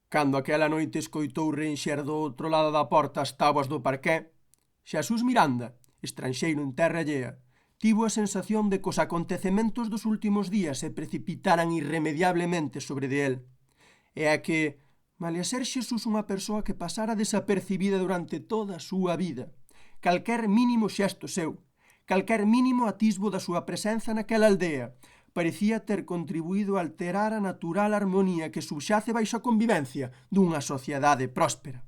Cando aquela noite escoitou renxer do outro lado da porta as táboas do parqué, Xesús Miranda, estranxeiro en terra allea, tivo a sensación de que os acontecementos dos últimos días se precipitaran irremediablemente sobre de él. E é que, malia ser Xesús unha persoa que pasara desapercibida durante toda a súa vida, calquer mínimo xesto seu, calquer mínimo atisbo da súa presenza naquela aldea, parecía ter contribuído a alterar a natural armonía que subxace baixo a convivencia dunha sociedade próspera.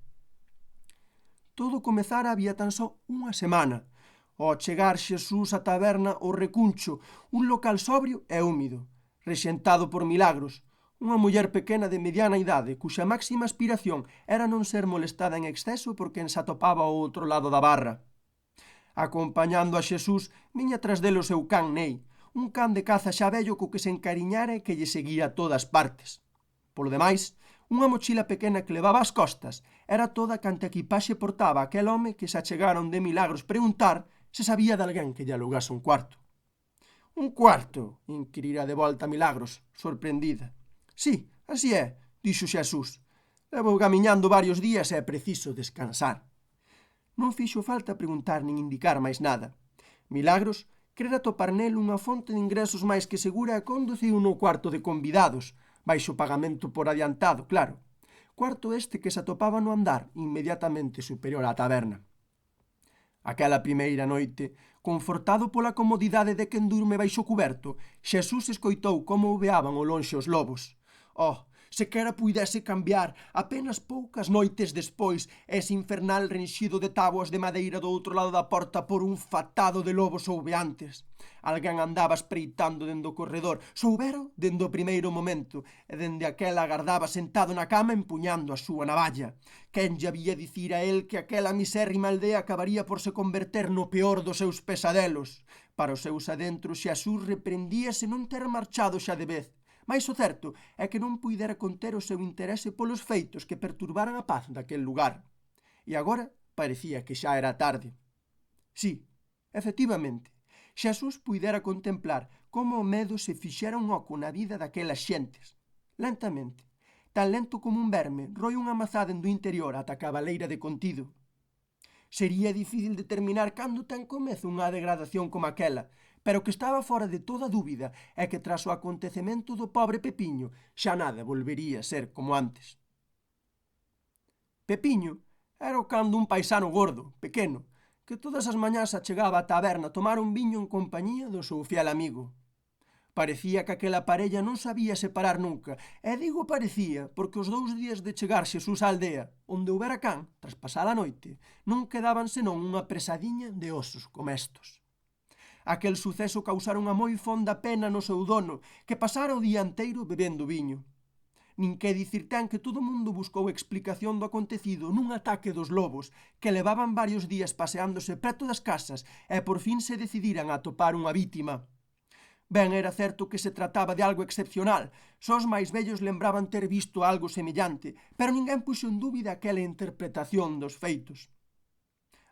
Todo comezara había tan só unha semana, ao chegar Xesús á taberna O Recuncho, un local sobrio e húmido, rexentado por Milagros, unha muller pequena de mediana idade, cuxa máxima aspiración era non ser molestada en exceso por quen se atopaba ao outro lado da barra. Acompañando a Xesús, viña tras del o seu can Nei, un can de caza xa vello co que se encariñara e que lle seguía a todas partes. Polo demais, unha mochila pequena que levaba ás costas era toda canta equipaxe portaba aquel home que se achegaron de Milagros preguntar se sabía de alguén que lle alugase un cuarto. Un cuarto? Inquirira de volta Milagros, sorprendida. Sí, así é, dixo Xesús. Levo camiñando varios días e é preciso descansar. Non fixo falta preguntar nin indicar máis nada. Milagros crera topar nel unha fonte de ingresos máis que segura e conduciu no cuarto de convidados, baixo pagamento por adiantado, claro. Cuarto este que se atopaba no andar, inmediatamente superior á taberna. Aquela primeira noite, confortado pola comodidade de quen durme baixo cuberto, Xesús escoitou como uveaban ao lonxe os lobos. Oh, sequera puidese cambiar apenas poucas noites despois ese infernal renxido de táboas de madeira do outro lado da porta por un fatado de lobos ouveantes. Alguén andaba espreitando dende o corredor, soubero dende o primeiro momento, e dende aquela agardaba sentado na cama empuñando a súa navalla. Quen lle había dicir a el que aquela misérrima aldea acabaría por se converter no peor dos seus pesadelos? Para os seus adentros Xesús reprendíase non ter marchado xa de vez. Mais o certo é que non puidera conter o seu interese polos feitos que perturbaran a paz daquel lugar. E agora parecía que xa era tarde. Sí, efectivamente, Xesús puidera contemplar como o medo se fixera un oco na vida daquelas xentes. Lentamente, tan lento como un verme roi unha mazá dende o interior ata a cabaleira de contido. Sería difícil determinar cando ten comezo unha degradación como aquela, pero o que estaba fora de toda dúbida é que tras o acontecemento do pobre Pepiño xa nada volvería a ser como antes. Pepiño era o can dun paisano gordo, pequeno, que todas as mañás achegaba á taberna a tomar un viño en compañía do seu fiel amigo. Parecía que aquela parella non sabía separar nunca, e digo parecía porque os 2 días de chegar Xesús á aldea, onde houbera can, tras pasar a noite, non quedaban senón unha presadiña de osos comestos. Aquel suceso causara unha moi fonda pena no seu dono, que pasara o día enteiro bebendo viño. Nin que dicir ten que todo o mundo buscou explicación do acontecido nun ataque dos lobos, que levaban varios días paseándose preto das casas e por fin se decidiran a atopar unha vítima. Ben era certo que se trataba de algo excepcional, só os máis vellos lembraban ter visto algo semellante, pero ninguén puxo en dúbida aquela interpretación dos feitos.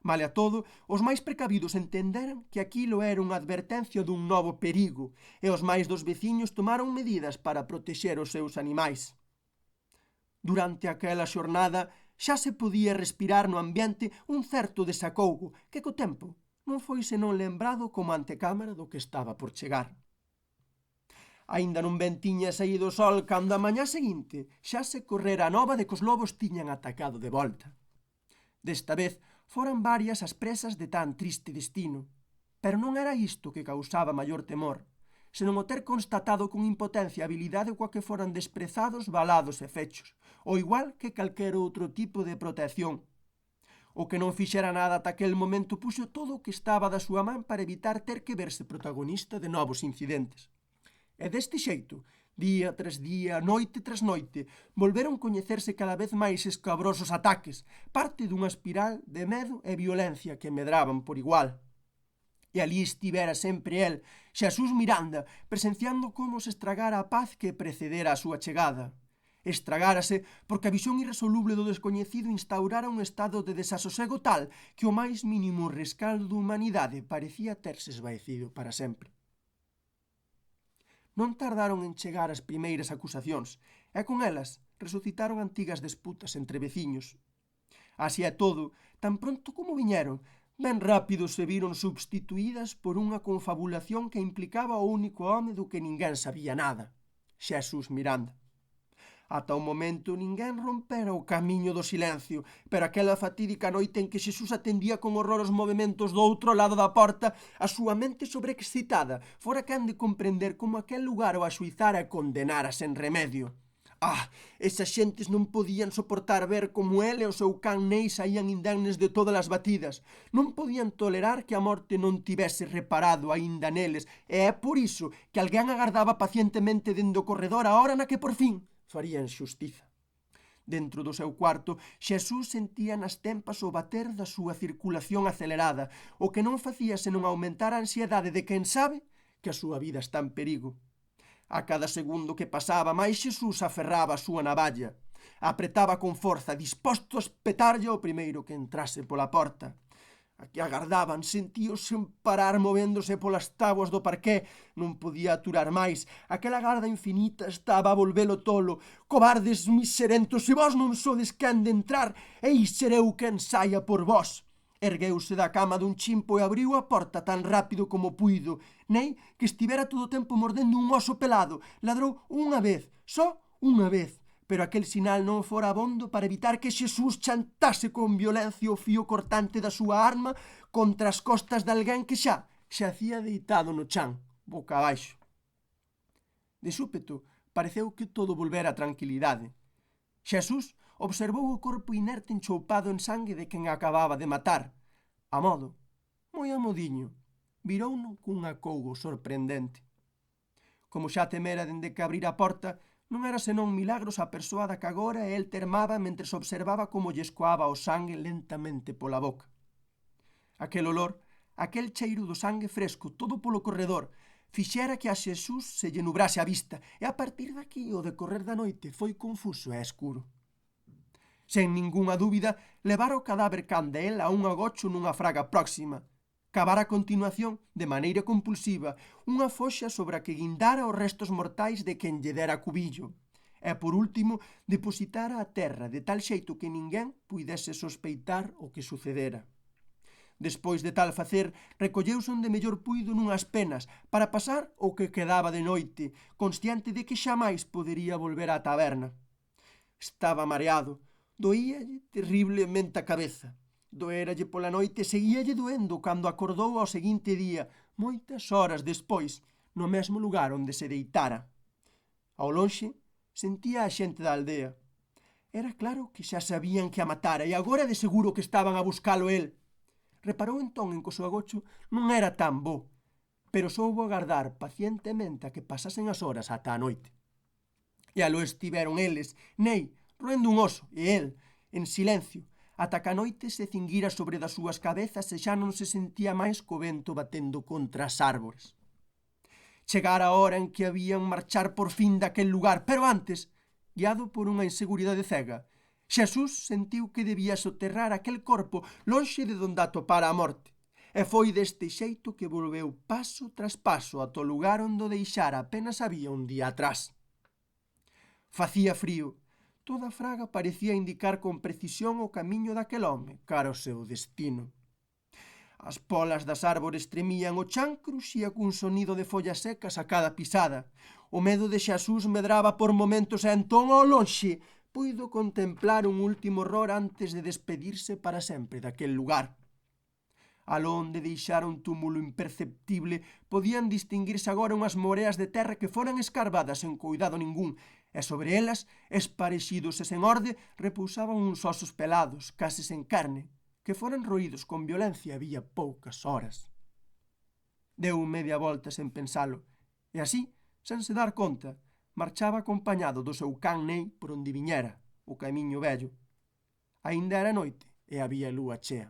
Malia todo, os máis precavidos entenderan que aquilo era unha advertencia dun novo perigo, e os máis dos veciños tomaron medidas para protexer os seus animais. Durante aquela xornada xa se podía respirar no ambiente un certo desacougo que co tempo non foi senón lembrado como antecámara do que estaba por chegar. Aínda non ben tiña saído o sol cando a mañá seguinte xa se correra a nova de que os lobos tiñan atacado de volta. Desta vez foran varias as presas de tan triste destino, pero non era isto que causaba maior temor, senón o ter constatado con impotencia a habilidade coa que foran desprezados valados e fechos, ao igual que calquer outro tipo de protección. O que non fixera nada ata aquel momento puxo todo o que estaba da súa man para evitar ter que verse protagonista de novos incidentes. E deste xeito, día tras día, noite tras noite, volveron coñecerse cada vez máis escabrosos ataques, parte dunha espiral de medo e violencia que medraban por igual. E ali estivera sempre el, Xesús Miranda, presenciando como se estragara a paz que precedera a súa chegada. Estragárase porque a visión irresoluble do descoñecido instaurara un estado de desasosego tal que o máis mínimo rescaldo de humanidade parecía terse esvaecido para sempre. Non tardaron en chegar as primeiras acusacións, e con elas resucitaron antigas disputas entre veciños. Así é todo, tan pronto como viñeron, ben rápido se viron substituídas por unha confabulación que implicaba o único home do que ninguén sabía nada, Xesús Miranda. Ata o momento ninguén rompera o camiño do silencio, pero aquela fatídica noite en que Xesús atendía con horror os movementos do outro lado da porta, a súa mente sobreexcitada fora quen de comprender como aquel lugar o axuizara e condenara sen remedio. Esas xentes non podían soportar ver como ele e o seu can Nei saían indemnes de todas as batidas. Non podían tolerar que a morte non tivese reparado aínda neles, e é por iso que alguén agardaba pacientemente dende o corredor a hora na que por fin farían xustiza. Dentro do seu cuarto, Xesús sentía nas tempas o bater da súa circulación acelerada, o que non facía senón aumentar a ansiedade de quen sabe que a súa vida está en perigo. A cada segundo que pasaba, máis Xesús aferraba a súa navalla. Apretaba con forza, disposto a espetarlle o primeiro que entrase pola porta. Aquí agardaban, sentíose sen parar movéndose polas táboas do parqué. Non podía aturar máis. Aquela garda infinita estaba a volvelo tolo. Cobardes miserentos, se vós non sodes quen de entrar, ei sereu quen saia por vós. Ergueuse da cama dun chimpo e abriu a porta tan rápido como puido. Nei, que estivera todo o tempo mordendo un oso pelado, ladrou unha vez, só unha vez. Pero aquel sinal non fora abondo para evitar que Xesús chantase con violencia o fío cortante da súa arma contra as costas de alguén que xa xacía deitado no chan, boca abaixo. De súpeto, pareceu que todo volvera a tranquilidade. Xesús observou o corpo inerte enchoupado en sangue de quen acababa de matar. A modo, moi amodiño, virouno cun acougo sorprendente. Como xa temera dende que abrira a porta, non era senón milagros a persoa da que agora el termaba mentres observaba como lle escoaba o sangue lentamente pola boca. Aquel olor, aquel cheiro do sangue fresco todo polo corredor, fixera que a Xesús se lle nubrase a vista, e a partir daqui o decorrer da noite foi confuso e escuro. Sen ningunha dúbida, levara o cadáver canda el a un agocho nunha fraga próxima. Cavara a continuación, de maneira compulsiva, unha foxa sobre a que guindara os restos mortais de quen lle dera cubillo. E, por último, depositara a terra de tal xeito que ninguén puidese sospeitar o que sucedera. Despois de tal facer, recolleuse onde mellor puido nunhas penas para pasar o que quedaba de noite, consciente de que xamais podería volver á taberna. Estaba mareado, doíalle terriblemente a cabeza. Doéralle pola noite e seguíalle doendo cando acordou ao seguinte día, moitas horas despois, no mesmo lugar onde se deitara. Ao lonxe, sentía a xente da aldea. Era claro que xa sabían que a matara e agora de seguro que estaban a buscalo el. Reparou entón en que o seu agocho non era tan bo, pero soubo agardar pacientemente a que pasasen as horas ata a noite. E aló estiveron eles, Nei, roendo un oso, e el, en silencio, ata que a noite se cinguira sobre das súas cabezas e xa non se sentía máis co vento batendo contra as árbores. Chegara a hora en que habían marchar por fin daquel lugar, pero antes, guiado por unha inseguridade cega, Xesús sentiu que debía soterrar aquel corpo lonxe de donde atopara a morte, e foi deste xeito que volveu paso tras paso ata o lugar onde o deixara apenas había un día atrás. Facía frío. Toda a fraga parecía indicar con precisión o camiño daquel home cara ao seu destino. As polas das árbores tremían, o chan cruxía cun sonido de follas secas a cada pisada. O medo de Xesús medraba por momentos e entón ao lonxe puido contemplar un último horror antes de despedirse para sempre daquel lugar. Aló onde deixara un túmulo imperceptible podían distinguirse agora unhas moreas de terra que foran escarbadas sen cuidado ningún, e sobre elas, esparexidos e sen orde, repousaban uns osos pelados, case sen carne, que foran roídos con violencia había poucas horas. Deu media volta sen pensalo, e así, sen se dar conta, marchaba acompañado do seu can Nei por onde viñera, o camiño vello. Aínda era noite e había lúa chea.